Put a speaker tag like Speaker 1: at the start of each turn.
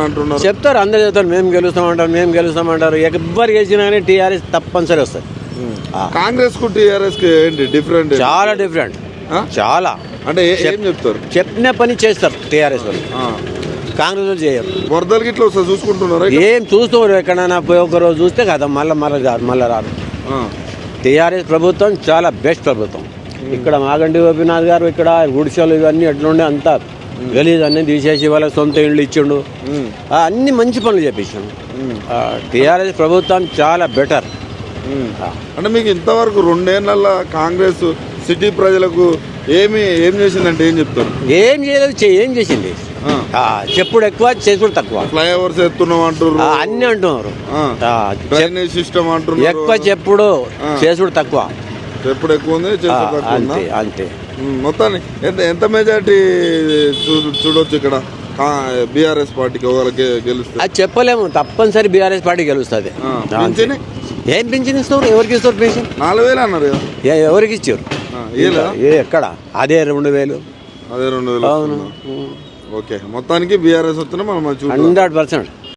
Speaker 1: అంటున్నారు.
Speaker 2: చెప్తారు, అందరు చెప్తారు మేము గెలుస్తామంటారు. ఎవ్వరు గెలిచినా కానీ టీఆర్ఎస్ తప్పనిసరి వస్తుంది.
Speaker 1: కాంగ్రెస్ కు టీఆర్ఎస్ కి ఏంటి డిఫరెంట్?
Speaker 2: చాలా డిఫరెంట్, చాలా.
Speaker 1: అంటే ఏం చెప్తారు?
Speaker 2: చెప్పిన పని చేస్తారు టీఆర్ఎస్ వాళ్ళు, కాంగ్రెస్ వాళ్ళు చేయరు.
Speaker 1: వరదలకి ఇట్లా వస్తా చూసుకుంటున్నారు.
Speaker 2: ఏం చూస్తున్నారు? ఎక్కడైనా పోయి ఒకరోజు చూస్తే కదా మళ్ళీ రాదు. టీఆర్ఎస్ ప్రభుత్వం చాలా బెస్ట్ ప్రభుత్వం. ఇక్కడ మాగంటి గోపీనాథ్ గారు ఇక్కడ గుడిసెలు ఇవన్నీ ఎట్లుండే అంతా గలీజ్ అన్నీ తీసేసి వాళ్ళకి సొంత ఇళ్ళు ఇచ్చిండు, అన్ని మంచి పనులు చేపించాడు. టీఆర్ఎస్ ప్రభుత్వం చాలా బెటర్.
Speaker 1: అంటే మీకు ఇంతవరకు 2 ఏళ్ళ కాంగ్రెస్ సిటీ ప్రజలకు ఏం చేసిందంటే ఏం చెప్తారు?
Speaker 2: ఏం చేయలేదు, ఏం చేసింది? చెప్పుడు ఎక్కువ, చేసుడు తక్కువ.
Speaker 1: ఫ్లైఓవర్స్ ఎత్తున్నాం అంటారు,
Speaker 2: అన్ని అంటున్నారు.
Speaker 1: డ్రైనేజ్ సిస్టమ్ అంటున్నారు.
Speaker 2: ఎక్కువ చెప్పుడు, చేసుడు తక్కువ.
Speaker 1: చెప్పుడు ఎక్కువ ఉంది, చేసుడు తక్కువ.
Speaker 2: అంతే.
Speaker 1: మొత్తాన్ని ఎంత మెజార్టీ చూడొచ్చు ఇక్కడ బీఆర్ఎస్ పార్టీకి ఒకరికి గెలుస్తుంది?
Speaker 2: అది చెప్పలేము, తప్పనిసరి బీఆర్ఎస్ పార్టీ గెలుస్తుంది. ఏం పెన్షన్ ఇస్తారు? ఎవరికి ఇస్తారు పెన్షన్?
Speaker 1: 4000 అన్నారు కదా.
Speaker 2: ఎవరికి ఇచ్చారు? ఎక్కడ? అదే 2000.
Speaker 1: అదే 2000. ఓకే, మొత్తానికి బీఆర్ఎస్ వస్తున్నా మనం
Speaker 2: 100%.